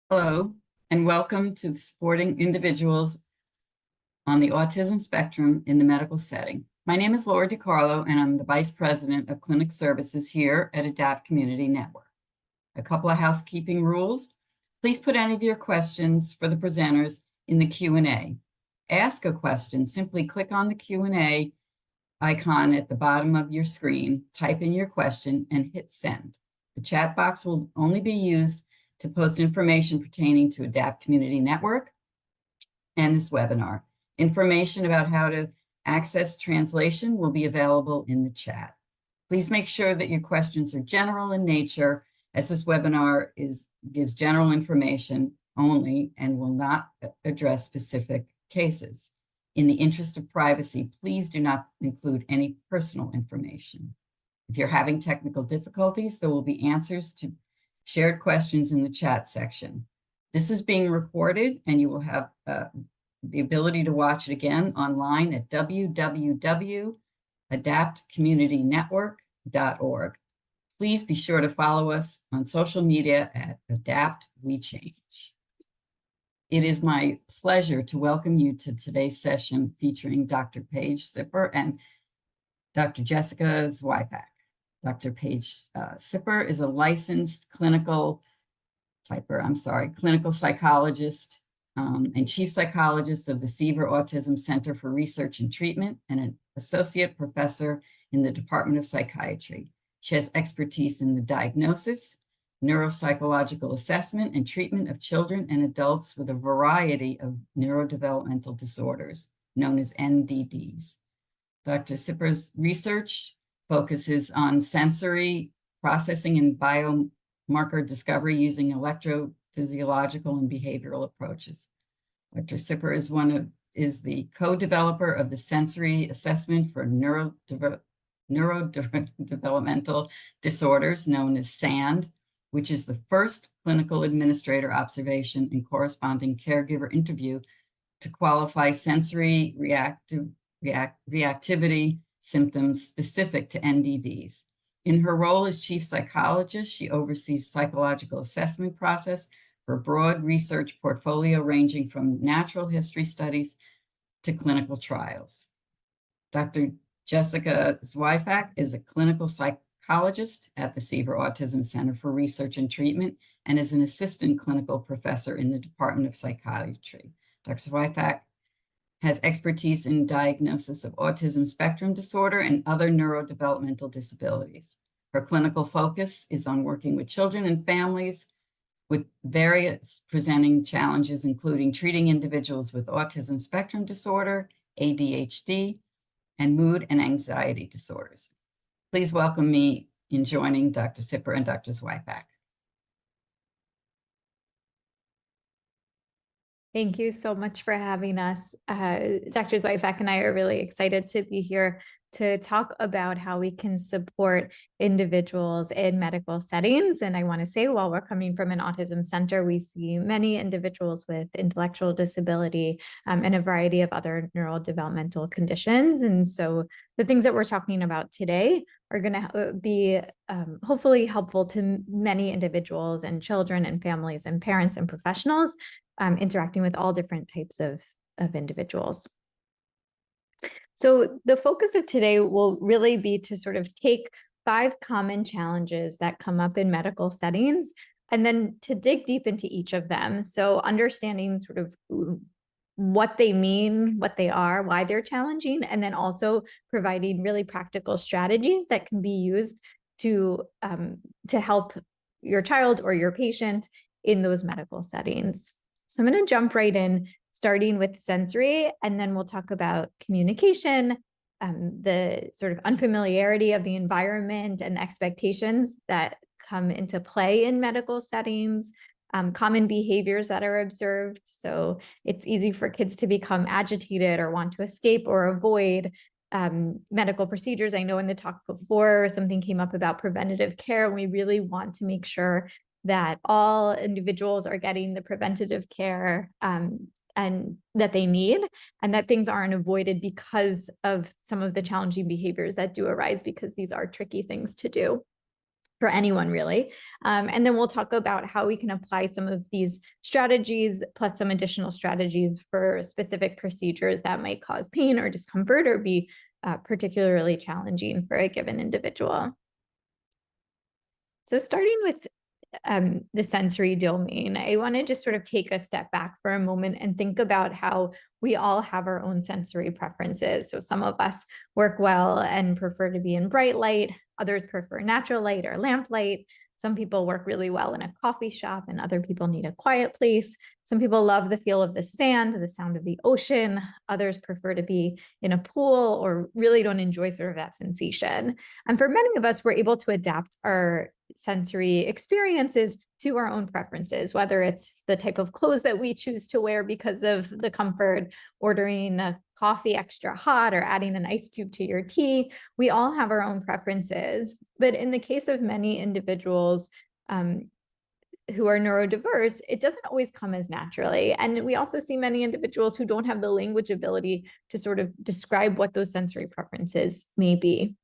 Hello, and welcome to the Supporting Individuals on the Autism Spectrum in the Medical Setting. My name is Laura DiCarlo, and I'm the Vice President of Clinic Services here at ADAPT Community Network. A couple of housekeeping rules. Please put any of your questions for the presenters in the Q&A. Ask a question, simply click on the Q&A icon at the bottom of your screen, type in your question, and hit send. The chat box will only be used to post information pertaining to ADAPT Community Network and this webinar. Information about how to access translation will be available in the chat. Please make sure that your questions are general in nature, as this webinar gives general information only and will not address specific cases. In the interest of privacy, please do not include any personal information. If you're having technical difficulties, there will be answers to shared questions in the chat section. This is being recorded, and you will have the ability to watch it again online at www.adaptcommunitynetwork.org. Please be sure to follow us on social media at Adapt We Change. It is my pleasure to welcome you to today's session featuring Dr. Paige Sipper and Dr. Jessica Zwiefak. Dr. Paige Sipper is a licensed clinical psychologist and chief psychologist of the Seaver Autism Center for Research and Treatment and an associate professor in the Department of Psychiatry. She has expertise in the diagnosis, neuropsychological assessment, and treatment of children and adults with a variety of neurodevelopmental disorders known as NDDs. Dr. Sipper's research focuses on sensory processing and biomarker discovery using electrophysiological and behavioral approaches. Dr. Sipper is the co-developer of the sensory assessment for neurodevelopmental disorders known as SAND, which is the first clinical administrator observation and corresponding caregiver interview to qualify sensory reactivity symptoms specific to NDDs. In her role as chief psychologist, she oversees psychological assessment process for a broad research portfolio ranging from natural history studies to clinical trials. Dr. Jessica Zwiefak is a clinical psychologist at the Seaver Autism Center for Research and Treatment and is an assistant clinical professor in the Department of Psychiatry. Dr. Zwiefak has expertise in diagnosis of autism spectrum disorder and other neurodevelopmental disabilities. Her clinical focus is on working with children and families with various presenting challenges, including treating individuals with autism spectrum disorder, ADHD, and mood and anxiety disorders. Please welcome me in joining Dr. Sipper and Dr. Zwiefak. Thank you so much for having us. Dr. Zwiefak and I are really excited to be here to talk about how we can support individuals in medical settings. And I want to say, while we're coming from an autism center, we see many individuals with intellectual disability and a variety of other neurodevelopmental conditions. And so the things that we're talking about today are going to be hopefully helpful to many individuals and children and families and parents and professionals interacting with all different types of individuals. So the focus of today will really be to sort of take 5 common challenges that come up in medical settings, and then to dig deep into each of them. So understanding sort of what they mean, what they are, why they're challenging, and then also providing really practical strategies that can be used to help your child or your patient in those medical settings. So I'm going to jump right in, starting with sensory, and then we'll talk about communication, the sort of unfamiliarity of the environment and expectations that come into play in medical settings, common behaviors that are observed. So it's easy for kids to become agitated or want to escape or avoid medical procedures. I know in the talk before, something came up about preventative care, and we really want to make sure that all individuals are getting the preventative care and that they need, and that things aren't avoided because of some of the challenging behaviors that do arise, because these are tricky things to do. for anyone really. And then we'll talk about how we can apply some of these strategies plus some additional strategies for specific procedures that might cause pain or discomfort or be particularly challenging for a given individual. So starting with the sensory domain, I want to just sort of take a step back for a moment and think about how we all have our own sensory preferences. So some of us work well and prefer to be in bright light, others prefer natural light or lamp light. Some people work really well in a coffee shop and other people need a quiet place. Some people love the feel of the sand, the sound of the ocean. Others prefer to be in a pool or really don't enjoy sort of that sensation. And for many of us, we're able to adapt our sensory experiences to our own preferences, whether it's the type of clothes that we choose to wear because of the comfort, ordering a coffee extra hot or adding an ice cube to your tea. We all have our own preferences. But in the case of many individuals who are neurodiverse, it doesn't always come as naturally. And we also see many individuals who don't have the language ability to sort of describe what those sensory preferences may be.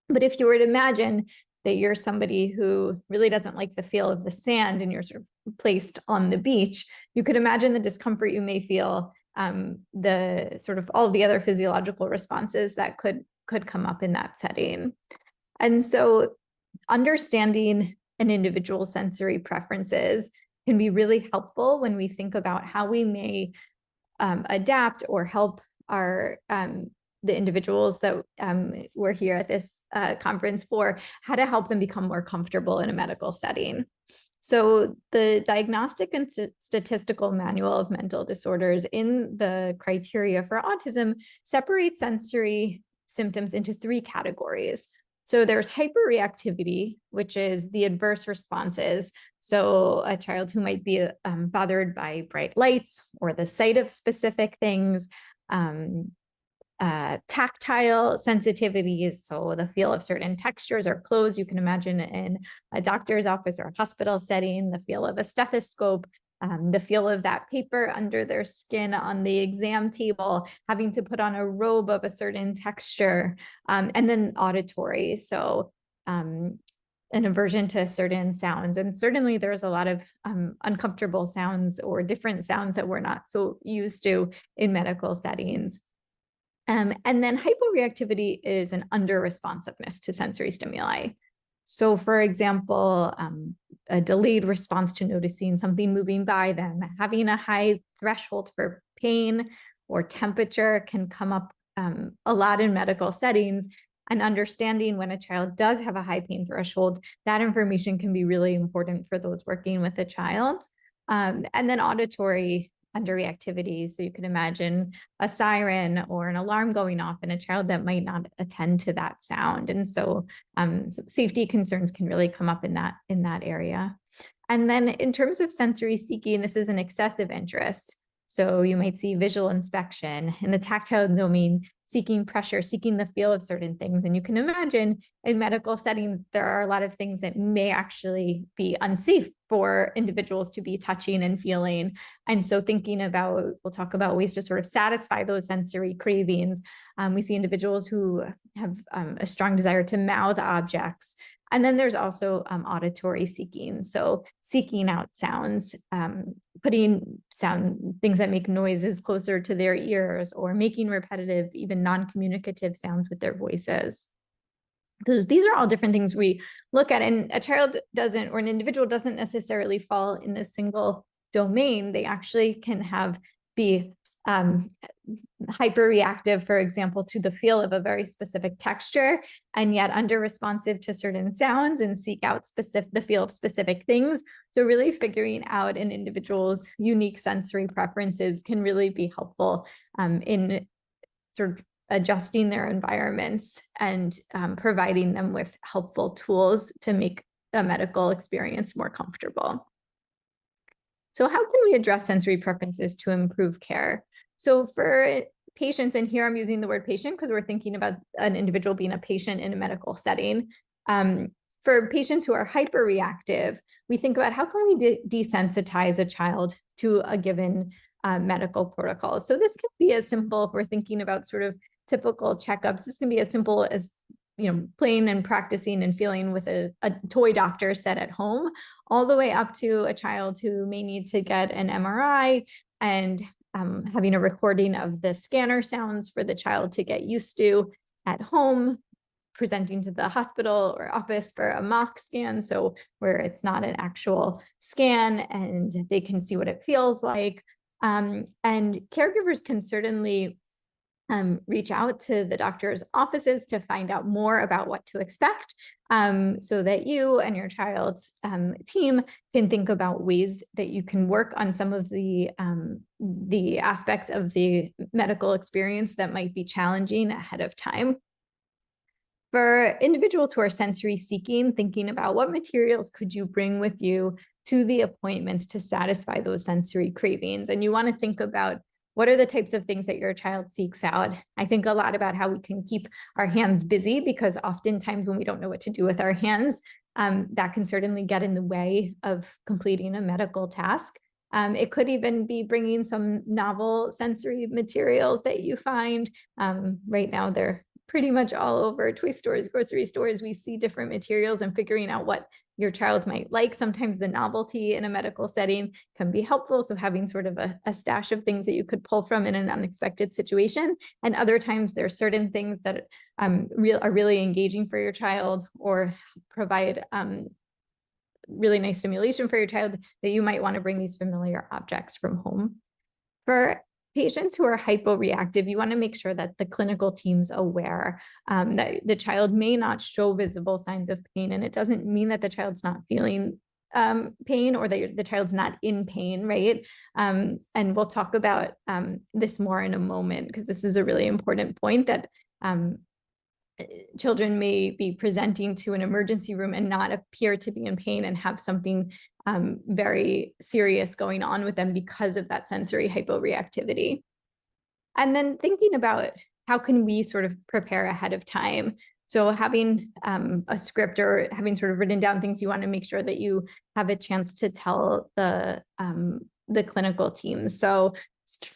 But if you were to imagine that you're somebody who really doesn't like the feel of the sand and you're sort of placed on the beach, you could imagine the discomfort you may feel, the sort of all the other physiological responses that could come up in that setting. And so understanding an individual's sensory preferences can be really helpful when we think about how we may adapt or help our the individuals that we're here at this conference for, how to help them become more comfortable in a medical setting. So the Diagnostic and Statistical Manual of Mental Disorders in the criteria for autism separates sensory symptoms into 3 categories. So there's hyperreactivity, which is the adverse responses. So a child who might be bothered by bright lights or the sight of specific things, tactile sensitivities, so the feel of certain textures or clothes you can imagine in a doctor's office or a hospital setting, the feel of a stethoscope, the feel of that paper under their skin on the exam table, having to put on a robe of a certain texture, and then auditory, so an aversion to certain sounds. And certainly there's a lot of uncomfortable sounds or different sounds that we're not so used to in medical settings. And then hyporeactivity is an under-responsiveness to sensory stimuli. So for example, a delayed response to noticing something moving by them, having a high threshold for pain or temperature can come up a lot in medical settings. And understanding when a child does have a high pain threshold, that information can be really important for those working with a child. And then auditory underreactivity. So you can imagine a siren or an alarm going off in a child that might not attend to that sound. And so safety concerns can really come up in that area. And then in terms of sensory seeking, this is an excessive interest. So you might see visual inspection in the tactile domain, seeking pressure, seeking the feel of certain things. And you can imagine in medical settings, there are a lot of things that may actually be unsafe for individuals to be touching and feeling. And so thinking about, we'll talk about ways to sort of satisfy those sensory cravings. We see individuals who have a strong desire to mouth objects. And then there's also auditory seeking. So seeking out sounds, putting things that make noises closer to their ears or making repetitive, even non-communicative sounds with their voices. These are all different things we look at, and a child doesn't, or an individual doesn't necessarily fall in a single domain. They actually can be hyperreactive, for example, to the feel of a very specific texture, and yet under responsive to certain sounds and seek out the feel of specific things. So really figuring out an individual's unique sensory preferences can really be helpful in sort of adjusting their environments and providing them with helpful tools to make a medical experience more comfortable. So how can we address sensory preferences to improve care? So for patients, and here I'm using the word patient because we're thinking about an individual being a patient in a medical setting. For patients who are hyperreactive, we think about how can we desensitize a child to a given medical protocol. So this can be as simple, if we're thinking about sort of typical checkups, this can be as simple as playing and practicing and feeling with a toy doctor set at home, all the way up to a child who may need to get an MRI and having a recording of the scanner sounds for the child to get used to at home, presenting to the hospital or office for a mock scan, so where it's not an actual scan and they can see what it feels like. And caregivers can certainly reach out to the doctor's offices to find out more about what to expect, so that you and your child's team can think about ways that you can work on some of the aspects of the medical experience that might be challenging ahead of time. For individuals who are sensory seeking, thinking about what materials could you bring with you to the appointments to satisfy those sensory cravings. And you want to think about what are the types of things that your child seeks out. I think a lot about how we can keep our hands busy, because oftentimes when we don't know what to do with our hands, that can certainly get in the way of completing a medical task. It could even be bringing some novel sensory materials that you find. Right now, they're pretty much all over toy stores, grocery stores. We see different materials, and figuring out what your child might like. Sometimes the novelty in a medical setting can be helpful. So having sort of a stash of things that you could pull from in an unexpected situation. And other times there are certain things that are really engaging for your child, or provide really nice stimulation for your child, that you might want to bring these familiar objects from home. For patients who are hyporeactive, you want to make sure that the clinical team's aware that the child may not show visible signs of pain. And it doesn't mean that the child's not feeling pain, or that the child's not in pain, right? And we'll talk about this more in a moment, because this is a really important point, that children may be presenting to an emergency room and not appear to be in pain and have something very serious going on with them because of that sensory hyporeactivity. And then thinking about how can we sort of prepare ahead of time. So having a script, or having sort of written down things you want to make sure that you have a chance to tell the clinical team. So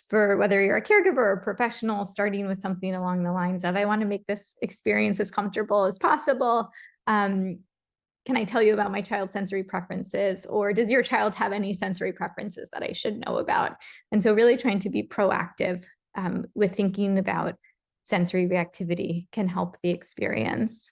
for whether you're a caregiver or a professional, starting with something along the lines of, I want to make this experience as comfortable as possible. Can I tell you about my child's sensory preferences? Or does your child have any sensory preferences that I should know about? And so really trying to be proactive with thinking about sensory reactivity can help the experience.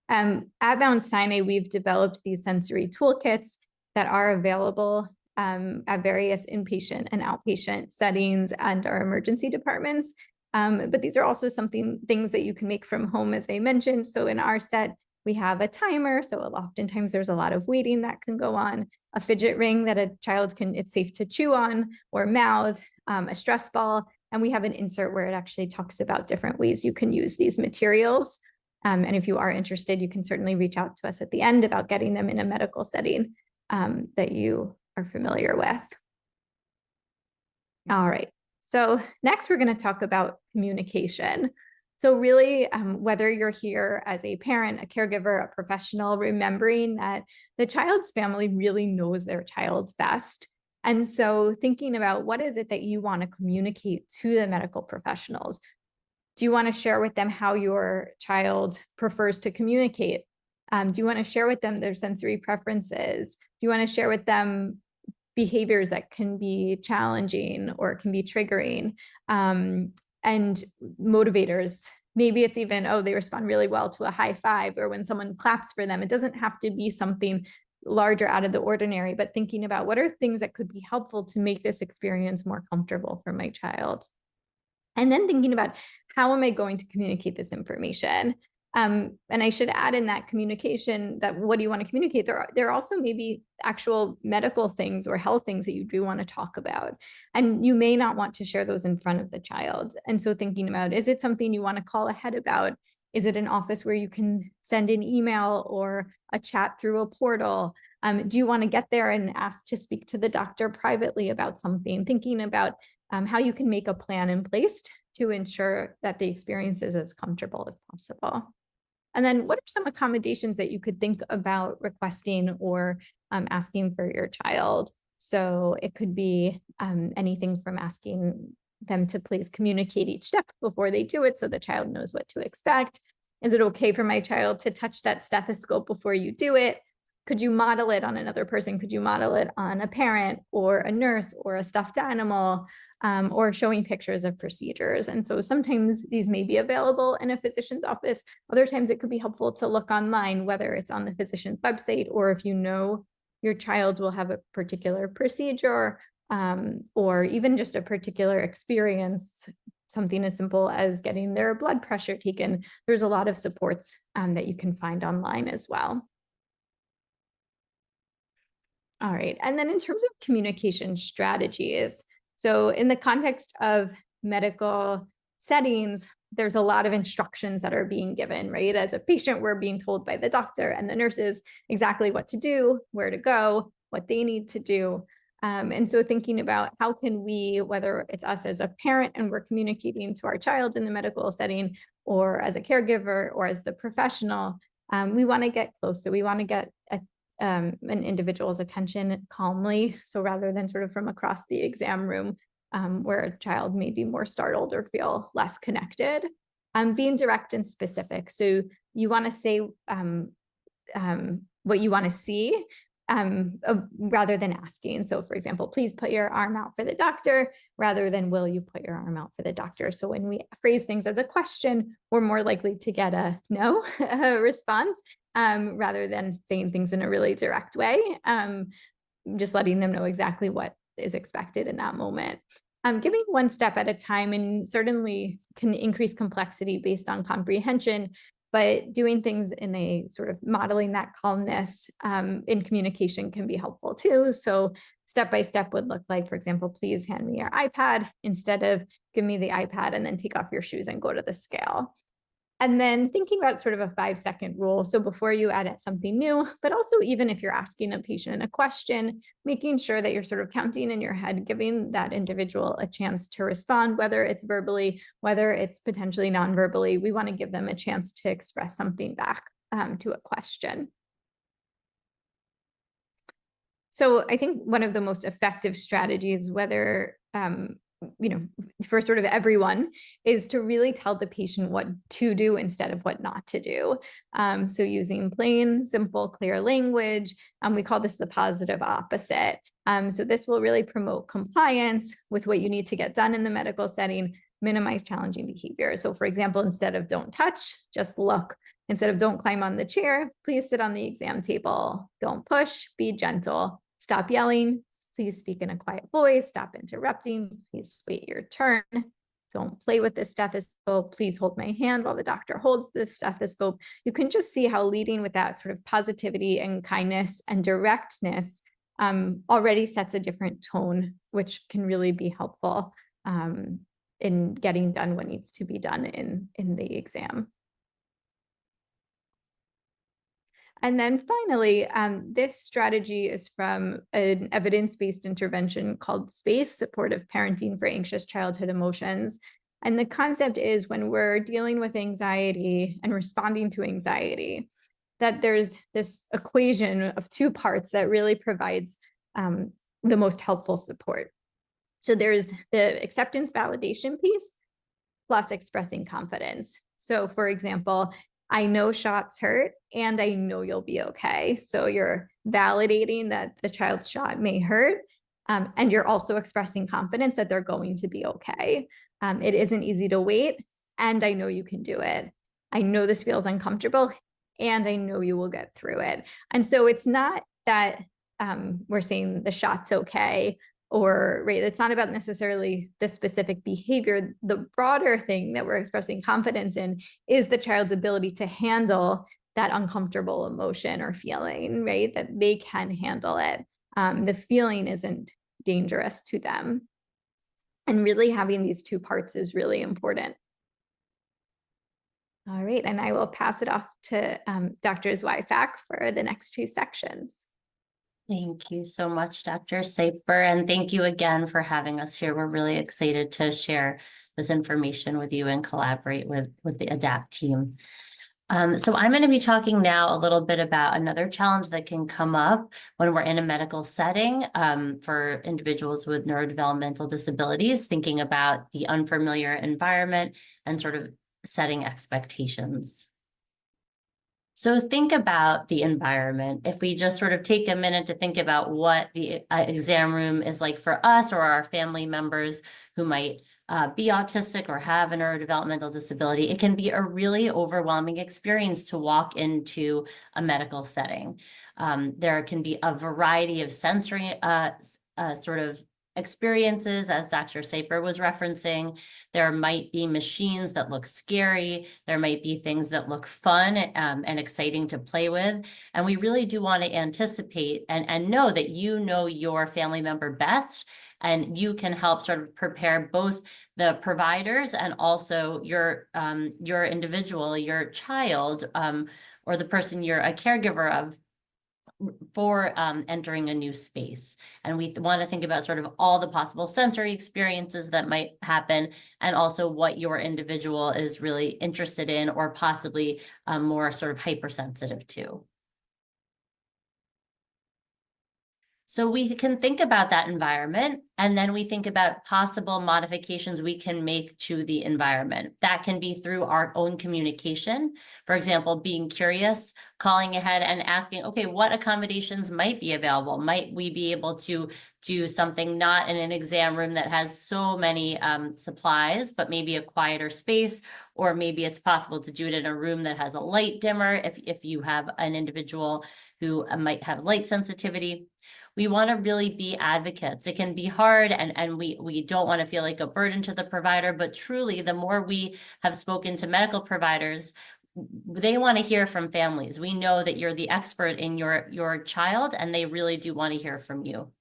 At Mount Sinai, we've developed these sensory toolkits that are available at various inpatient and outpatient settings and our emergency departments. But these are also things that you can make from home, as I mentioned. So in our set, we have a timer. So oftentimes there's a lot of waiting that can go on, a fidget ring that a child it's safe to chew on or mouth, a stress ball. And we have an insert where it actually talks about different ways you can use these materials. And if you are interested, you can certainly reach out to us at the end about getting them in a medical setting that you are familiar with. All right. So next, we're going to talk about communication. So really, whether you're here as a parent, a caregiver, a professional, remembering that the child's family really knows their child best. And so thinking about what is it that you want to communicate to the medical professionals? Do you want to share with them how your child prefers to communicate? Do you want to share with them their sensory preferences? Do you want to share with them behaviors that can be challenging or can be triggering? And motivators, maybe it's even, oh, they respond really well to a high five, or when someone claps for them. It doesn't have to be something larger out of the ordinary, but thinking about what are things that could be helpful to make this experience more comfortable for my child. And then thinking about, how am I going to communicate this information? And I should add in that communication, that what do you want to communicate? There are also maybe actual medical things or health things that you do want to talk about. And you may not want to share those in front of the child. And so thinking about, is it something you want to call ahead about? Is it an office where you can send an email or a chat through a portal? Do you want to get there and ask to speak to the doctor privately about something? Thinking about how you can make a plan in place to ensure that the experience is as comfortable as possible. And then what are some accommodations that you could think about requesting or asking for your child? So it could be anything from asking them to please communicate each step before they do it so the child knows what to expect. Is it okay for my child to touch that stethoscope before you do it? Could you model it on another person? Could you model it on a parent or a nurse or a stuffed animal, or showing pictures of procedures? And so sometimes these may be available in a physician's office. Other times it could be helpful to look online, whether it's on the physician's website or if you know your child will have a particular procedure, or even just a particular experience, something as simple as getting their blood pressure taken. There's a lot of supports that you can find online as well. All right, and then in terms of communication strategies, so in the context of medical settings, there's a lot of instructions that are being given, right? As a patient, we're being told by the doctor and the nurses exactly what to do, where to go, what they need to do. And so thinking about how can we, whether it's us as a parent and we're communicating to our child in the medical setting, or as a caregiver or as the professional, we want to get close. So we want to get an individual's attention calmly. So rather than sort of from across the exam room, where a child may be more startled or feel less connected, being direct and specific. So you want to say what you want to see, rather than asking. So for example, please put your arm out for the doctor, rather than will you put your arm out for the doctor? So when we phrase things as a question, we're more likely to get a no response, rather than saying things in a really direct way, just letting them know exactly what is expected in that moment. Giving one step at a time, and certainly can increase complexity based on comprehension, but doing things in a sort of modeling that calmness in communication can be helpful too. So step by step would look like, for example, please hand me your iPad instead of give me the iPad and then take off your shoes and go to the scale. And then thinking about sort of a 5-second rule. So before you add something new, but also even if you're asking a patient a question, making sure that you're sort of counting in your head, giving that individual a chance to respond, whether it's verbally, whether it's potentially non-verbally. We want to give them a chance to express something back to a question. So I think one of the most effective strategies, whether for sort of everyone, is to really tell the patient what to do instead of what not to do. So using plain, simple, clear language, we call this the positive opposite. So this will really promote compliance with what you need to get done in the medical setting, minimize challenging behavior. So for example, instead of don't touch, just look. Instead of don't climb on the chair, please sit on the exam table. Don't push, be gentle. Stop yelling. Please speak in a quiet voice. Stop interrupting. Please wait your turn. Don't play with the stethoscope. Please hold my hand while the doctor holds the stethoscope. You can just see how leading with that sort of positivity and kindness and directness already sets a different tone, which can really be helpful in getting done what needs to be done in the exam. And then finally, this strategy is from an evidence-based intervention called SPACE, Supportive Parenting for Anxious Childhood Emotions. And the concept is when we're dealing with anxiety and responding to anxiety, that there's this equation of two parts that really provides the most helpful support. So there's the acceptance validation piece plus expressing confidence. So for example, I know shots hurt and I know you'll be okay. So you're validating that the child's shot may hurt, and you're also expressing confidence that they're going to be okay. It isn't easy to wait, and I know you can do it. I know this feels uncomfortable, and I know you will get through it. And so it's not that we're saying the shot's okay, or right, it's not about necessarily the specific behavior. The broader thing that we're expressing confidence in is the child's ability to handle that uncomfortable emotion or feeling, right? That they can handle it. The feeling isn't dangerous to them. And really having these two parts is really important. All right, and I will pass it off to Dr. Zweifach for the next two sections. Thank you so much, Dr. Saper, and thank you again for having us here. We're really excited to share this information with you and collaborate with the ADAPT team. So I'm going to be talking now a little bit about another challenge that can come up when we're in a medical setting for individuals with neurodevelopmental disabilities, thinking about the unfamiliar environment and sort of setting expectations. So think about the environment. If we just sort of take a minute to think about what the exam room is like for us or our family members who might be autistic or have a neurodevelopmental disability, it can be a really overwhelming experience to walk into a medical setting. There can be a variety of sensory sort of experiences, as Dr. Saper was referencing. There might be machines that look scary. There might be things that look fun and exciting to play with. And we really do want to anticipate and know that you know your family member best, and you can help sort of prepare both the providers and also your individual, your child, or the person you're a caregiver of, for entering a new space. And we want to think about sort of all the possible sensory experiences that might happen, and also what your individual is really interested in or possibly more sort of hypersensitive to. So we can think about that environment, and then we think about possible modifications we can make to the environment. That can be through our own communication. For example, being curious, calling ahead and asking, okay, what accommodations might be available? Might we be able to do something not in an exam room that has so many supplies, but maybe a quieter space? Or maybe it's possible to do it in a room that has a light dimmer if you have an individual who might have light sensitivity. We want to really be advocates. It can be hard, and we don't want to feel like a burden to the provider, but truly, the more we have spoken to medical providers, they want to hear from families. We know that you're the expert in your child, and they really do want to hear from you.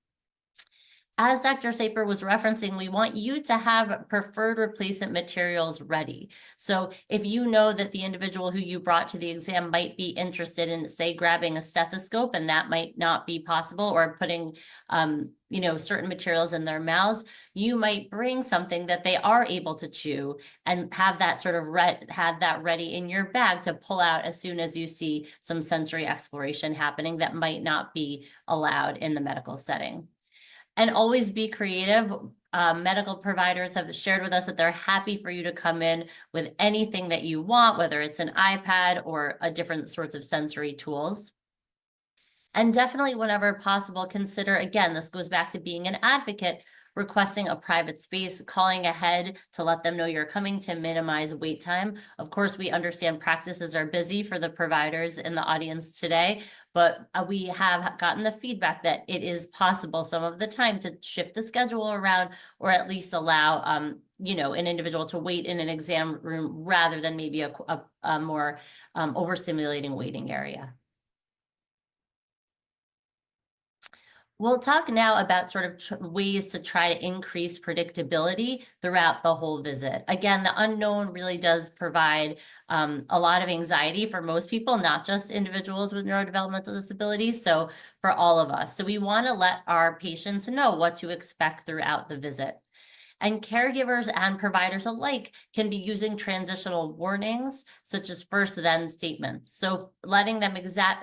As Dr. Saper was referencing, we want you to have preferred replacement materials ready. So if you know that the individual who you brought to the exam might be interested in, say, grabbing a stethoscope, and that might not be possible, or putting certain materials in their mouths, you might bring something that they are able to chew and have that sort of have that ready in your bag to pull out as soon as you see some sensory exploration happening that might not be allowed in the medical setting. And always be creative. Medical providers have shared with us that they're happy for you to come in with anything that you want, whether it's an iPad or a different sorts of sensory tools. And definitely, whenever possible, consider, again, this goes back to being an advocate, requesting a private space, calling ahead to let them know you're coming to minimize wait time. Of course, we understand practices are busy for the providers in the audience today, but we have gotten the feedback that it is possible some of the time to shift the schedule around, or at least allow an individual to wait in an exam room rather than maybe a more overstimulating waiting area. We'll talk now about sort of ways to try to increase predictability throughout the whole visit. Again, the unknown really does provide a lot of anxiety for most people, not just individuals with neurodevelopmental disabilities, so for all of us. So we want to let our patients know what to expect throughout the visit. And caregivers and providers alike can be using transitional warnings, such as first then statements. So letting them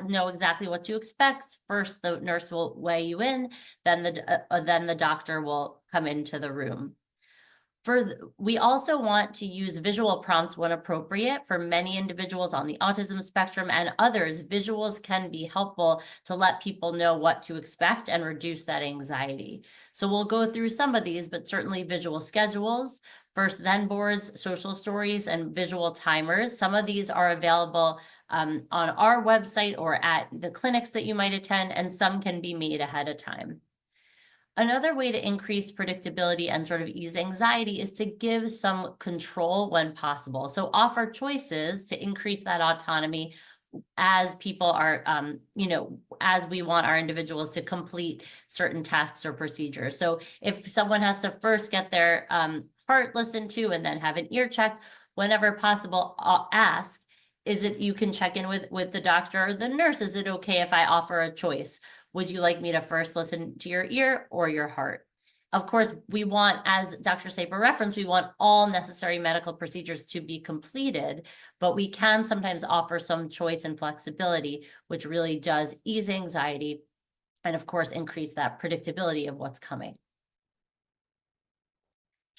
know exactly what to expect. First, the nurse will weigh you in, then the doctor will come into the room. We also want to use visual prompts when appropriate. For many individuals on the autism spectrum and others, visuals can be helpful to let people know what to expect and reduce that anxiety. So we'll go through some of these, but certainly visual schedules, first then boards, social stories, and visual timers. Some of these are available on our website or at the clinics that you might attend, and some can be made ahead of time. Another way to increase predictability and sort of ease anxiety is to give some control when possible. So offer choices to increase that autonomy as people are, as we want our individuals to complete certain tasks or procedures. So if someone has to first get their heart listened to and then have an ear checked, whenever possible, ask, you can check in with the doctor or the nurse. Is it okay if I offer a choice? Would you like me to first listen to your ear or your heart? Of course, we want, as Dr. Saper referenced, we want all necessary medical procedures to be completed, but we can sometimes offer some choice and flexibility, which really does ease anxiety and, of course, increase that predictability of what's coming.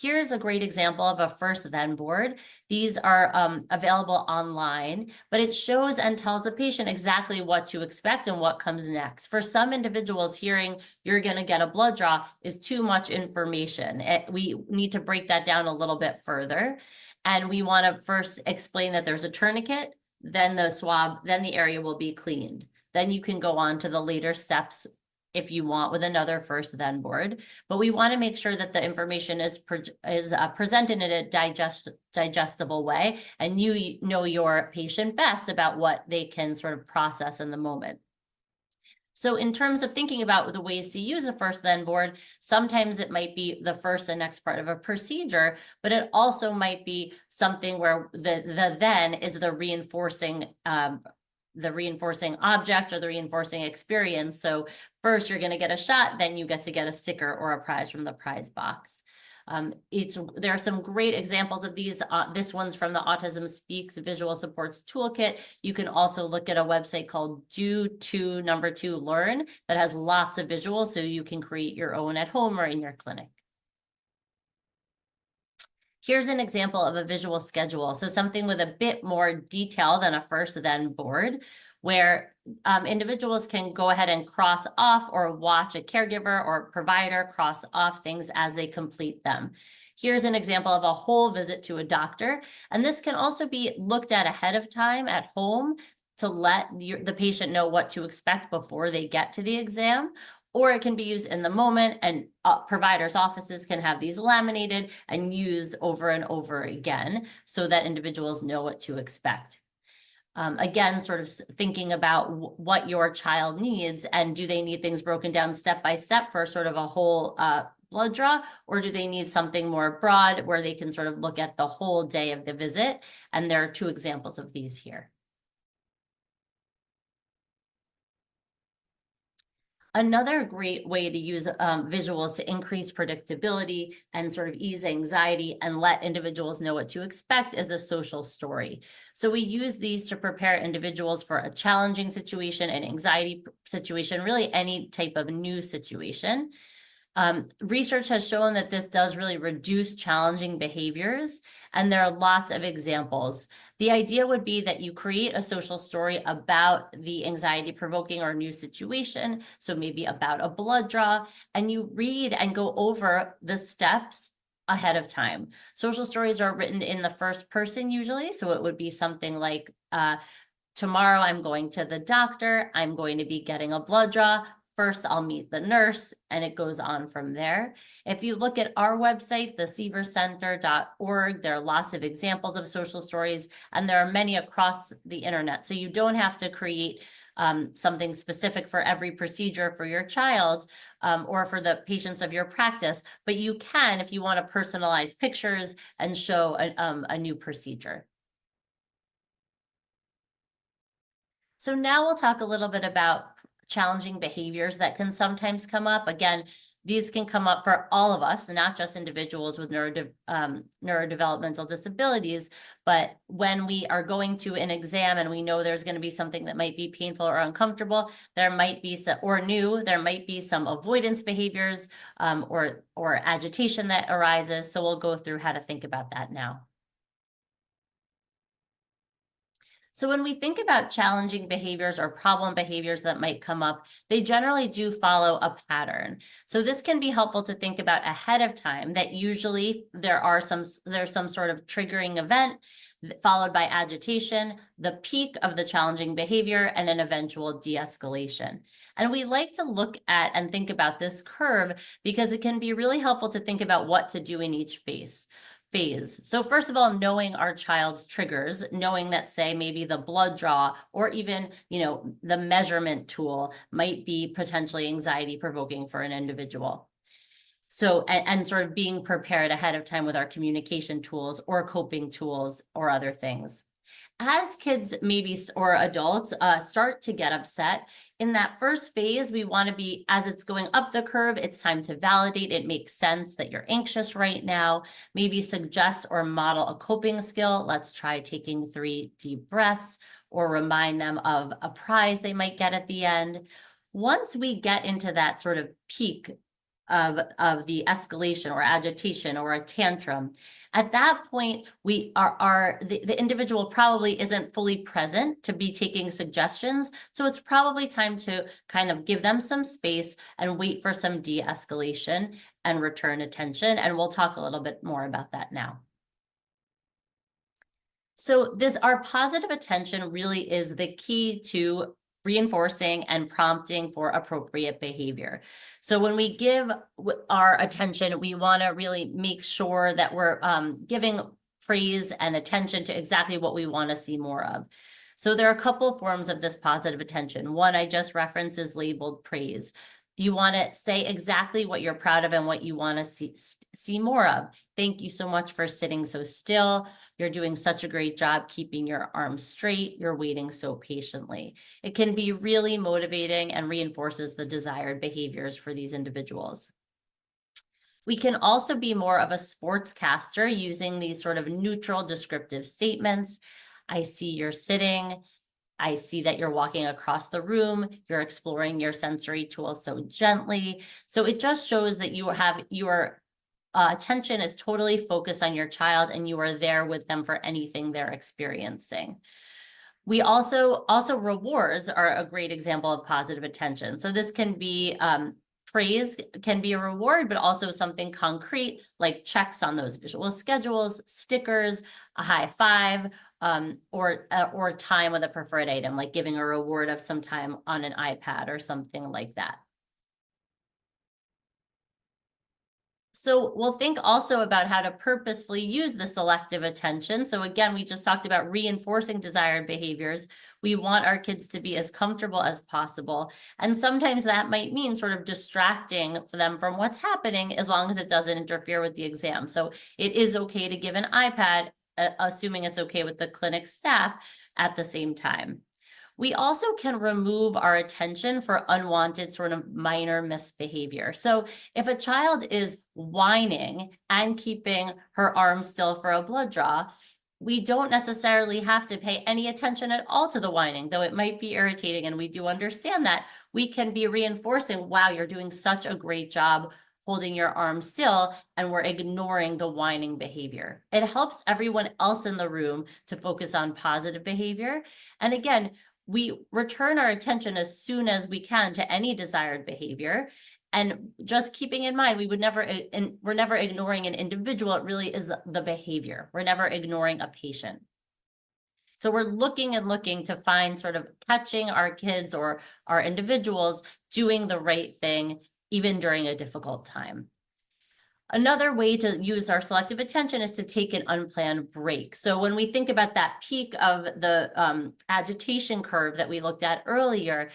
Here's a great example of a first then board. These are available online, but it shows and tells the patient exactly what to expect and what comes next. For some individuals, hearing you're going to get a blood draw is too much information. We need to break that down a little bit further. And we want to first explain that there's a tourniquet, then the swab, then the area will be cleaned. Then you can go on to the later steps if you want with another first then board, but we want to make sure that the information is presented in a digestible way, and you know your patient best about what they can sort of process in the moment. So in terms of thinking about the ways to use a first then board, sometimes it might be the first and next part of a procedure, but it also might be something where the then is the reinforcing object or the reinforcing experience. So first you're going to get a shot, then you get to get a sticker or a prize from the prize box. There are some great examples of these. This one's from the Autism Speaks Visual Supports Toolkit. You can also look at a website called Do2Learn that has lots of visuals, so you can create your own at home or in your clinic. Here's an example of a visual schedule. So something with a bit more detail than a first then board, where individuals can go ahead and cross off or watch a caregiver or provider cross off things as they complete them. Here's an example of a whole visit to a doctor. And this can also be looked at ahead of time at home to let the patient know what to expect before they get to the exam. Or it can be used in the moment, and providers' offices can have these laminated and used over and over again so that individuals know what to expect. Again, sort of thinking about what your child needs, and do they need things broken down step by step for sort of a whole blood draw, or do they need something more broad where they can sort of look at the whole day of the visit? And there are two examples of these here. Another great way to use visuals to increase predictability and sort of ease anxiety and let individuals know what to expect is a social story. So we use these to prepare individuals for a challenging situation, an anxiety situation, really any type of new situation. Research has shown that this does really reduce challenging behaviors, and there are lots of examples. The idea would be that you create a social story about the anxiety provoking or new situation, so maybe about a blood draw, and you read and go over the steps ahead of time. Social stories are written in the first person usually, so it would be something like, tomorrow I'm going to the doctor, I'm going to be getting a blood draw. First, I'll meet the nurse, and it goes on from there. If you look at our website, theseavercenter.org, there are lots of examples of social stories, and there are many across the internet. So you don't have to create something specific for every procedure for your child or for the patients of your practice, but you can if you want to personalize pictures and show a new procedure. So now we'll talk a little bit about challenging behaviors that can sometimes come up. Again, these can come up for all of us, not just individuals with neurodevelopmental disabilities, but when we are going to an exam and we know there's going to be something that might be painful or uncomfortable, there might be some, or new, there might be some avoidance behaviors or agitation that arises. So we'll go through how to think about that now. So when we think about challenging behaviors or problem behaviors that might come up, they generally do follow a pattern. So this can be helpful to think about ahead of time, that usually there's some sort of triggering event followed by agitation, the peak of the challenging behavior, and an eventual de-escalation. And we like to look at and think about this curve because it can be really helpful to think about what to do in each phase. So first of all, knowing our child's triggers, knowing that, say, maybe the blood draw or even, the measurement tool might be potentially anxiety provoking for an individual. So, and sort of being prepared ahead of time with our communication tools or coping tools or other things. As kids maybe or adults start to get upset, in that first phase, we want to be, as it's going up the curve, it's time to validate. It makes sense that you're anxious right now. Maybe suggest or model a coping skill. Let's try taking 3 deep breaths, or remind them of a prize they might get at the end. Once we get into that sort of peak of the escalation or agitation or a tantrum. At that point, the individual probably isn't fully present to be taking suggestions. So it's probably time to kind of give them some space and wait for some de-escalation and return attention. And we'll talk a little bit more about that now. So our positive attention really is the key to reinforcing and prompting for appropriate behavior. So when we give our attention, we want to really make sure that we're giving praise and attention to exactly what we want to see more of. So there are a couple of forms of this positive attention. One I just referenced is labeled praise. You want to say exactly what you're proud of and what you want to see more of. Thank you so much for sitting so still. You're doing such a great job keeping your arms straight. You're waiting so patiently. It can be really motivating and reinforces the desired behaviors for these individuals. We can also be more of a sportscaster using these sort of neutral descriptive statements. I see you're sitting. I see that you're walking across the room, you're exploring your sensory tools so gently. So it just shows that you have your attention is totally focused on your child and you are there with them for anything they're experiencing. We also rewards are a great example of positive attention. So this can be praise can be a reward, but also something concrete like checks on those visual schedules, stickers, a high five, or time with a preferred item, like giving a reward of some time on an iPad or something like that. So we'll think also about how to purposefully use the selective attention. So again, we just talked about reinforcing desired behaviors. We want our kids to be as comfortable as possible. And sometimes that might mean sort of distracting them from what's happening as long as it doesn't interfere with the exam. So it is okay to give an iPad, assuming it's okay with the clinic staff at the same time. We also can remove our attention for unwanted sort of minor misbehavior. So if a child is whining and keeping her arm still for a blood draw, we don't necessarily have to pay any attention at all to the whining, though it might be irritating, and we do understand that. We can be reinforcing, wow, you're doing such a great job holding your arm still, and we're ignoring the whining behavior. It helps everyone else in the room to focus on positive behavior. And again, we return our attention as soon as we can to any desired behavior. And just keeping in mind, we're never ignoring an individual. It really is the behavior. We're never ignoring a patient. So we're looking and looking to find sort of catching our kids or our individuals doing the right thing, even during a difficult time. Another way to use our selective attention is to take an unplanned break. So when we think about that peak of the agitation curve that we looked at earlier,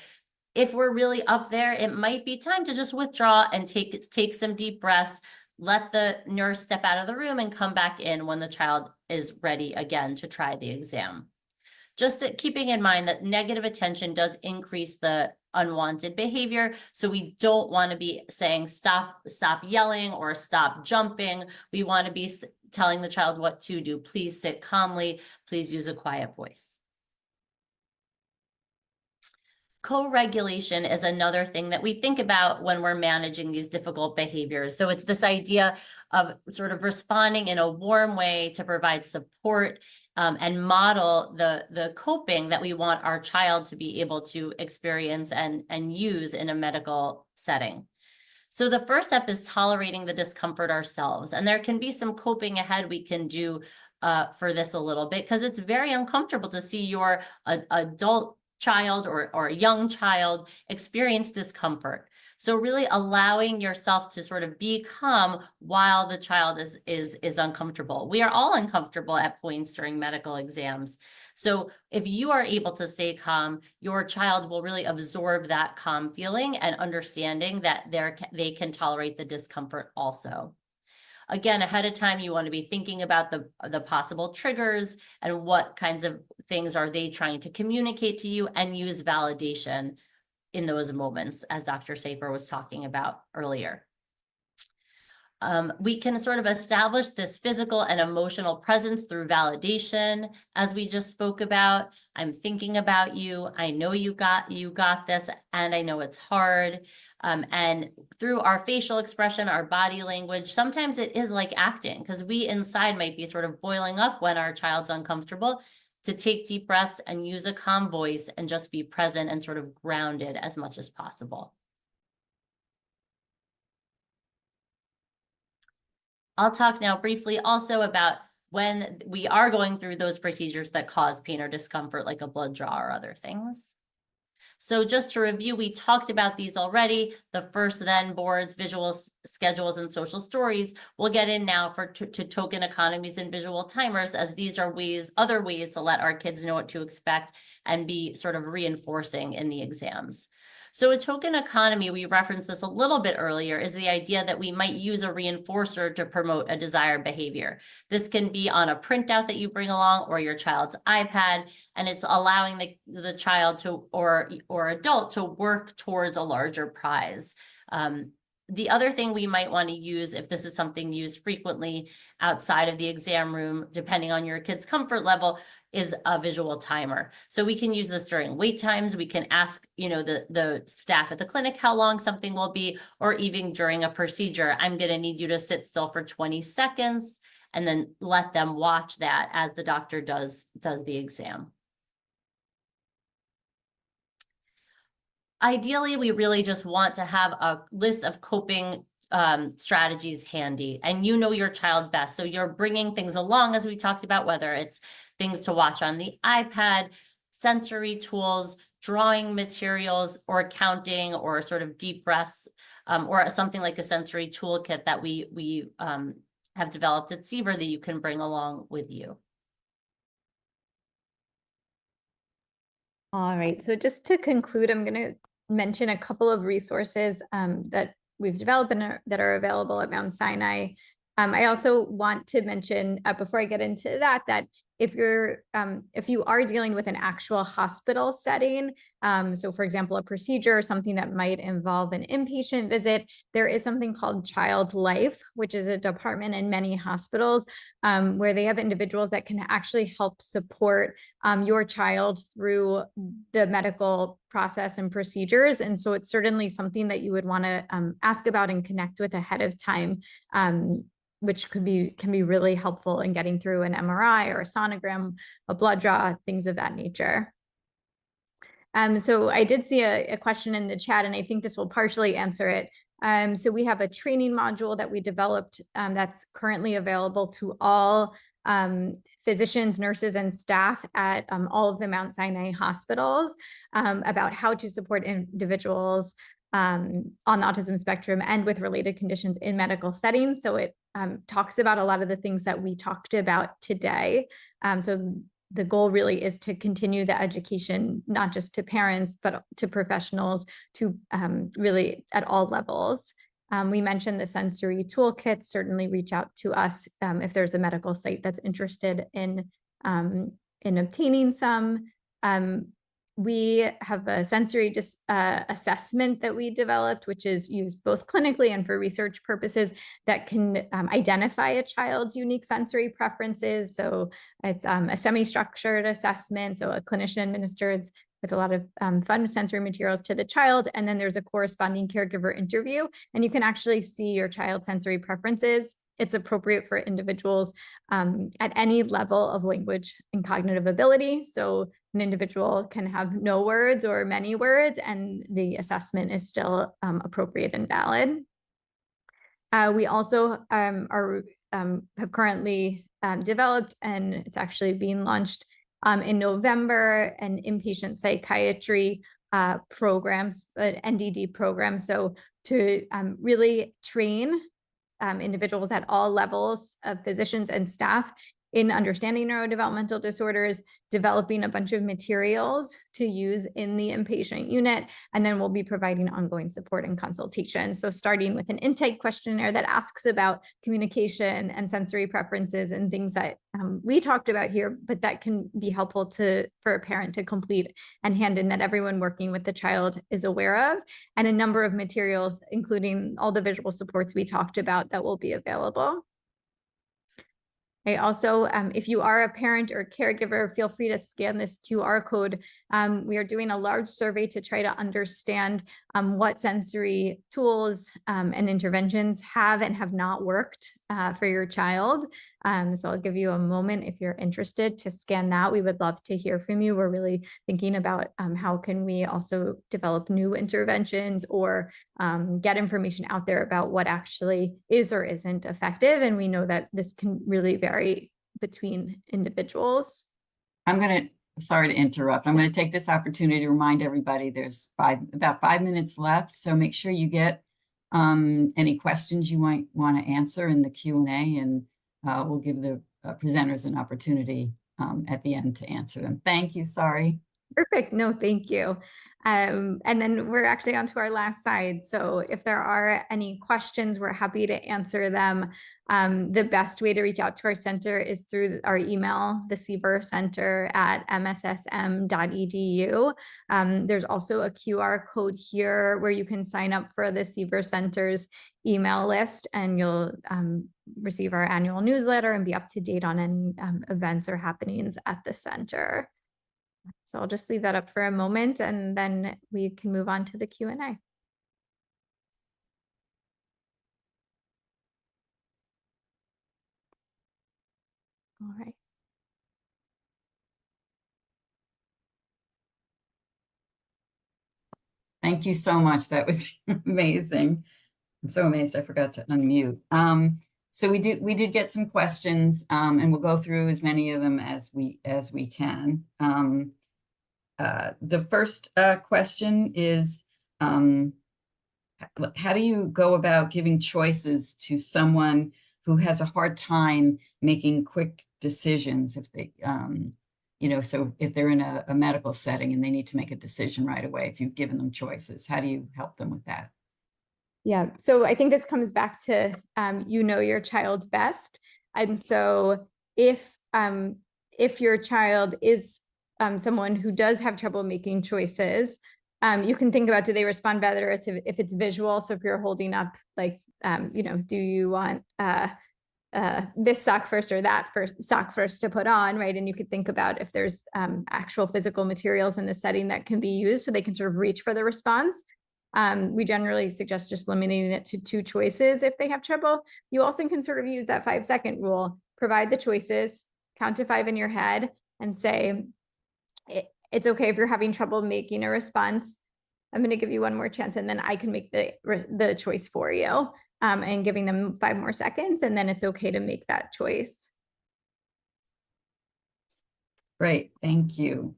if we're really up there, it might be time to just withdraw and take some deep breaths, let the nurse step out of the room and come back in when the child is ready again to try the exam. Just keeping in mind that negative attention does increase the unwanted behavior. So we don't want to be saying, stop yelling or stop jumping. We want to be telling the child what to do. Please sit calmly. Please use a quiet voice. Co-regulation is another thing that we think about when we're managing these difficult behaviors. So it's this idea of sort of responding in a warm way to provide support and model the coping that we want our child to be able to experience and use in a medical setting. So the first step is tolerating the discomfort ourselves. And there can be some coping ahead we can do for this a little bit, because it's very uncomfortable to see your adult child or a young child experience discomfort. So really allowing yourself to sort of be calm while the child is uncomfortable. We are all uncomfortable at points during medical exams. So if you are able to stay calm, your child will really absorb that calm feeling and understanding that they can tolerate the discomfort also. Again, ahead of time, you want to be thinking about the possible triggers and what kinds of things are they trying to communicate to you, and use validation in those moments, as Dr. Saper was talking about earlier. We can sort of establish this physical and emotional presence through validation, as we just spoke about. I'm thinking about you. I know you got this, and I know it's hard. And through our facial expression, our body language, sometimes it is like acting, because we inside might be sort of boiling up when our child's uncomfortable, to take deep breaths and use a calm voice and just be present and sort of grounded as much as possible. I'll talk now briefly also about when we are going through those procedures that cause pain or discomfort, like a blood draw or other things. So just to review, we talked about these already. The first then boards, visuals, schedules, and social stories. We'll get in now to token economies and visual timers, as these are other ways to let our kids know what to expect and be sort of reinforcing in the exams. So a token economy, we referenced this a little bit earlier, is the idea that we might use a reinforcer to promote a desired behavior. This can be on a printout that you bring along or your child's iPad, and it's allowing the child to or adult to work towards a larger prize. The other thing we might want to use, if this is something used frequently outside of the exam room, depending on your kid's comfort level, is a visual timer. So we can use this during wait times. We can ask, the staff at the clinic how long something will be, or even during a procedure. I'm going to need you to sit still for 20 seconds, and then let them watch that as the doctor does the exam. Ideally, we really just want to have a list of coping strategies handy, and your child best. So you're bringing things along, as we talked about, whether it's things to watch on the iPad, sensory tools, drawing materials, or counting, or sort of deep breaths, or something like a sensory toolkit that we have developed at Seaver that you can bring along with you. All right, so just to conclude, I'm going to mention a couple of resources that we've developed and that are available at Mount Sinai. I also want to mention, before I get into that if you are dealing with an actual hospital setting, so for example, a procedure or something that might involve an inpatient visit, there is something called Child Life, which is a department in many hospitals where they have individuals that can actually help support your child through the medical process and procedures. And so it's certainly something that you would want to ask about and connect with ahead of time, which can be really helpful in getting through an MRI or a sonogram, a blood draw, things of that nature. So I did see a question in the chat, and I think this will partially answer it. So we have a training module that we developed that's currently available to all physicians, nurses, and staff at all of the Mount Sinai hospitals about how to support individuals on the autism spectrum and with related conditions in medical settings. So it talks about a lot of the things that we talked about today. So the goal really is to continue the education, not just to parents, but to professionals, to really at all levels. We mentioned the sensory toolkits. Certainly reach out to us if there's a medical site that's interested in obtaining some. We have a sensory assessment that we developed, which is used both clinically and for research purposes, that can identify a child's unique sensory preferences. So it's a semi-structured assessment, so a clinician administers with a lot of fun sensory materials to the child, and then there's a corresponding caregiver interview, and you can actually see your child's sensory preferences. It's appropriate for individuals at any level of language and cognitive ability. So an individual can have no words or many words, and the assessment is still appropriate and valid. We also have currently developed, and it's actually being launched in November, an inpatient psychiatry programs, an NDD program. So to really train individuals at all levels of physicians and staff in understanding neurodevelopmental disorders, developing a bunch of materials to use in the inpatient unit, and then we'll be providing ongoing support and consultation. So starting with an intake questionnaire that asks about communication and sensory preferences and things that we talked about here, but that can be helpful for a parent to complete and hand in, that everyone working with the child is aware of, and a number of materials, including all the visual supports we talked about, that will be available. I also, if you are a parent or caregiver, feel free to scan this QR code. We are doing a large survey to try to understand what sensory tools and interventions have and have not worked for your child. So I'll give you a moment if you're interested to scan that. We would love to hear from you. We're really thinking about how can we also develop new interventions or get information out there about what actually is or isn't effective. And we know that this can really vary between individuals. Sorry to interrupt. I'm going to take this opportunity to remind everybody there's about 5 minutes left. So make sure you get any questions you might want to answer in the Q&A, and we'll give the presenters an opportunity at the end to answer them. Thank you. Sorry. Perfect. No, thank you. And then we're actually on to our last slide. So if there are any questions, we're happy to answer them. The best way to reach out to our center is through our email, the center@msSM.edu. There's also a QR code here where you can sign up for the Seaver Center's email list, and you'll receive our annual newsletter and be up to date on any events or happenings at the center. So I'll just leave that up for a moment, and then we can move on to the Q&A. All right. Thank you so much. That was amazing. I'm so amazed I forgot to unmute. So we did get some questions, and we'll go through as many of them as we can. The first question is, how do you go about giving choices to someone who has a hard time making quick decisions if they, so if they're in a medical setting and they need to make a decision right away, if you've given them choices, how do you help them with that? Yeah, so I think this comes back to, your child's best. And so if your child is someone who does have trouble making choices, you can think about, do they respond better if it's visual? So if you're holding up, like, do you want this sock first or that sock first to put on, right? And you could think about if there's actual physical materials in the setting that can be used so they can sort of reach for the response. We generally suggest just limiting it to 2 choices if they have trouble. You also can sort of use that 5-second rule, provide the choices, count to 5 in your head, and say, it's okay if you're having trouble making a response. I'm going to give you one more chance, and then I can make the choice for you, and giving them 5 more seconds, and then it's okay to make that choice. Great, thank you.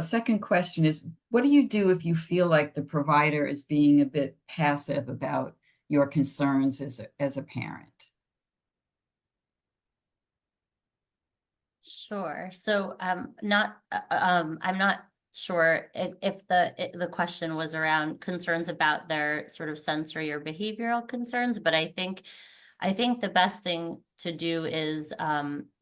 Second question is, what do you do if you feel like the provider is being a bit passive about your concerns as a parent? Sure. So I'm not sure if the question was around concerns about their sort of sensory or behavioral concerns, but I think the best thing to do is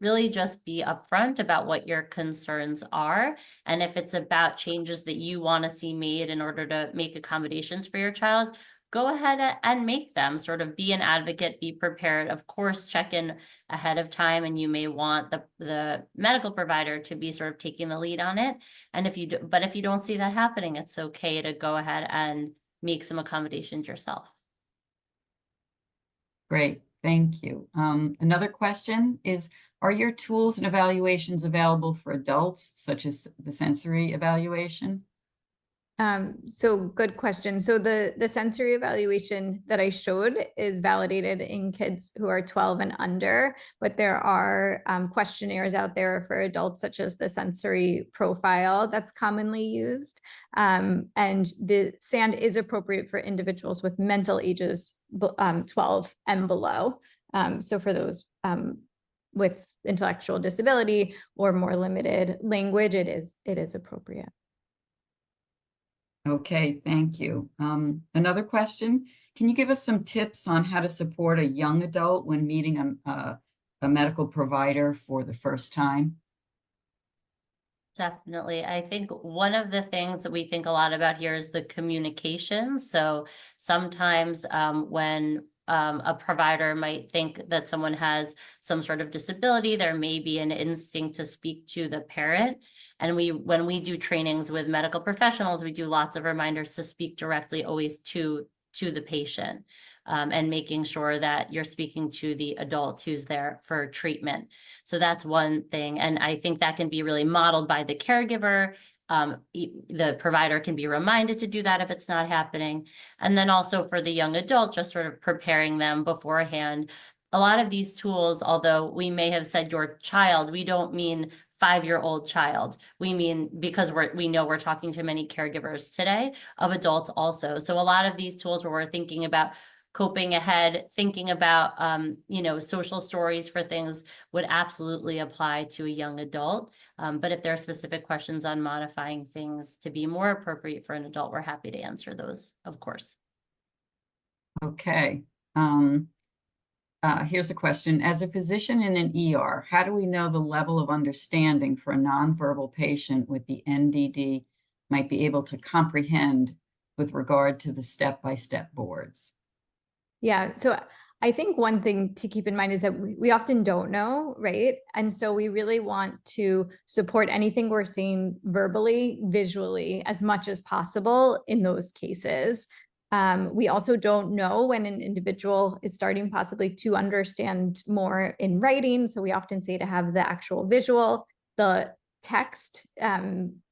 really just be upfront about what your concerns are. And if it's about changes that you want to see made in order to make accommodations for your child, go ahead and make them. Sort of be an advocate, be prepared. Of course, check in ahead of time, and you may want the medical provider to be sort of taking the lead on it. And if you don't see that happening, it's okay to go ahead and make some accommodations yourself. Great, thank you. Another question is, are your tools and evaluations available for adults, such as the sensory evaluation? So good question. So the sensory evaluation that I showed is validated in kids who are 12 and under, but there are questionnaires out there for adults, such as the sensory profile that's commonly used. And the SAND is appropriate for individuals with mental ages 12 and below. So for those with intellectual disability or more limited language, it is appropriate. Okay, thank you. Another question, can you give us some tips on how to support a young adult when meeting a medical provider for the first time? Definitely. I think one of the things that we think a lot about here is the communication. So sometimes when a provider might think that someone has some sort of disability, there may be an instinct to speak to the parent. And when we do trainings with medical professionals, we do lots of reminders to speak directly always to the patient, and making sure that you're speaking to the adult who's there for treatment. So that's one thing. And I think that can be really modeled by the caregiver. The provider can be reminded to do that if it's not happening. And then also for the young adult, just sort of preparing them beforehand. A lot of these tools, although we may have said your child, we don't mean 5-year-old child. We mean, because we know we're talking to many caregivers today of adults also. So a lot of these tools where we're thinking about coping ahead, thinking about, social stories for things would absolutely apply to a young adult. But if there are specific questions on modifying things to be more appropriate for an adult, we're happy to answer those, of course. Okay. Here's a question. As a physician in an ER, how do we know the level of understanding for a nonverbal patient with the NDD might be able to comprehend with regard to the step-by-step boards? Yeah, so I think one thing to keep in mind is that we often don't know, right? And so we really want to support anything we're saying verbally, visually, as much as possible in those cases. We also don't know when an individual is starting possibly to understand more in writing. So we often say to have the actual visual, the text,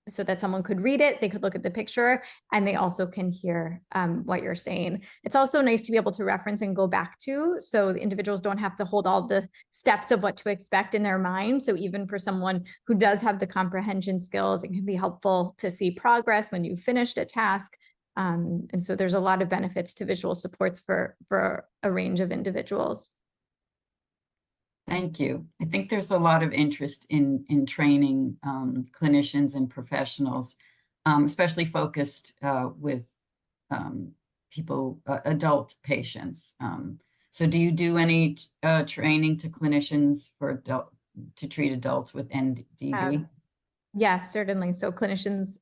so that someone could read it, they could look at the picture, and they also can hear what you're saying. It's also nice to be able to reference and go back to, so the individuals don't have to hold all the steps of what to expect in their mind. So even for someone who does have the comprehension skills, it can be helpful to see progress when you've finished a task. And so there's a lot of benefits to visual supports for a range of individuals. Thank you. I think there's a lot of interest in training clinicians and professionals, especially focused with people, adult patients. So do you do any training to clinicians to treat adults with NDD? Yes, certainly. So clinicians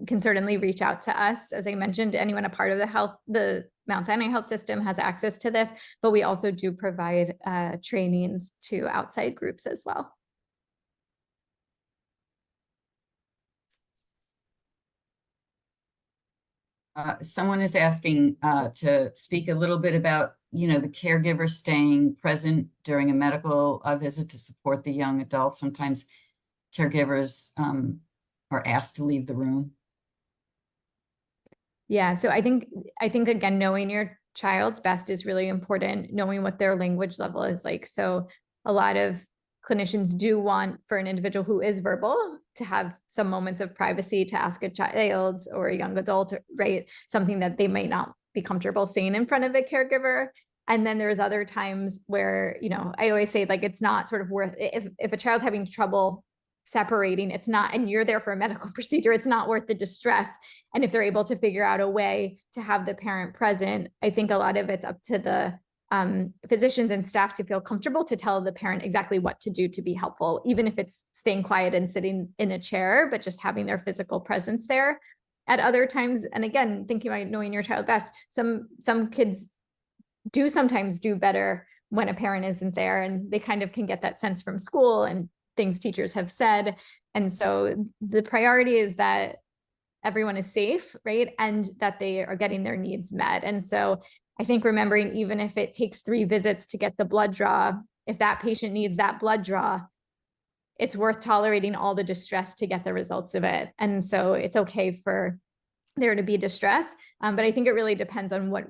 can certainly reach out to us. As I mentioned, anyone a part of the Mount Sinai Health System has access to this, but we also do provide trainings to outside groups as well. Someone is asking to speak a little bit about, the caregiver staying present during a medical visit to support the young adult. Sometimes caregivers are asked to leave the room. Yeah, so I think again, knowing your child's best is really important, knowing what their language level is like. So a lot of clinicians do want for an individual who is verbal to have some moments of privacy to ask a child or a young adult, right? Something that they might not be comfortable saying in front of a caregiver. And then there's other times where, I always say, like, it's not sort of worth, if a child's having trouble separating, it's not, and you're there for a medical procedure, it's not worth the distress. And if they're able to figure out a way to have the parent present, I think a lot of it's up to the physicians and staff to feel comfortable to tell the parent exactly what to do to be helpful, even if it's staying quiet and sitting in a chair, but just having their physical presence there. At other times, and again, thinking about knowing your child best, some kids do sometimes do better when a parent isn't there, and they kind of can get that sense from school and things teachers have said. And so the priority is that everyone is safe, right? And that they are getting their needs met. And so I think remembering, even if it takes 3 visits to get the blood draw, if that patient needs that blood draw, it's worth tolerating all the distress to get the results of it. And so it's okay for there to be distress. But I think it really depends on what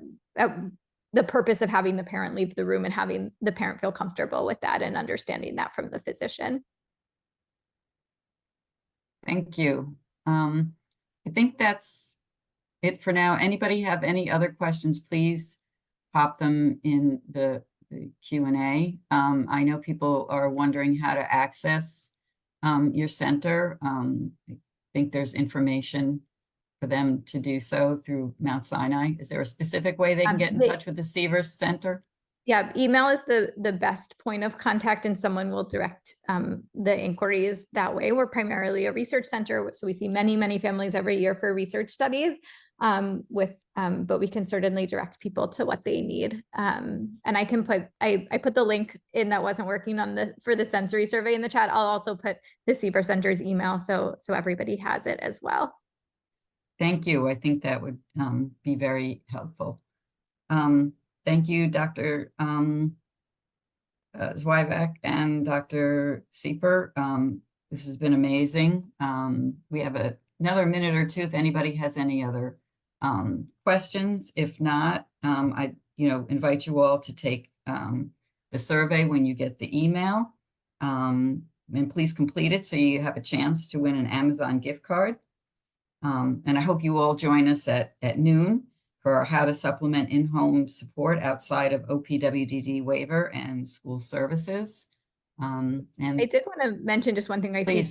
the purpose of having the parent leave the room and having the parent feel comfortable with that and understanding that from the physician. Thank you. I think that's it for now. Anybody have any other questions, please pop them in the the Q&A. I know people are wondering how to access your center. I think there's information for them to do so through Mount Sinai. Is there a specific way they can get in touch with the Severs Center? Yeah, email is the best point of contact, and someone will direct the inquiries that way. We're primarily a research center, so we see many families every year for research studies. But we can certainly direct people to what they need. And I can put I put the link in that wasn't working for the sensory survey in the chat. I'll also put the Severs Center's email so everybody has it as well. Thank you. I think that would be very helpful. Thank you, Dr. Zweiback and Dr. Sieper. This has been amazing. We have another minute or two if anybody has any other questions. If not, I invite you all to take the survey when you get the email. And please complete it so you have a chance to win an Amazon gift card. And I hope you all join us at noon for our How to Supplement In-Home Support Outside of OPWDD Waiver and School Services. And I did want to mention just one thing. I see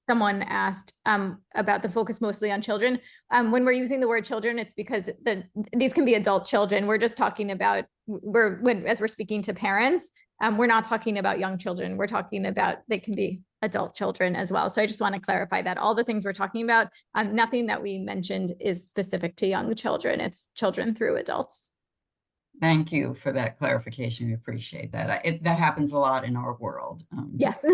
someone asked about the focus mostly on children. When we're using the word children, it's because these can be adult children. We're just talking about, as we're speaking to parents, we're not talking about young children. We're talking about, they can be adult children as well. So I just want to clarify that all the things we're talking about, nothing that we mentioned is specific to young children. It's children through adults. Thank you for that clarification. We appreciate that. That happens a lot in our world. Yes.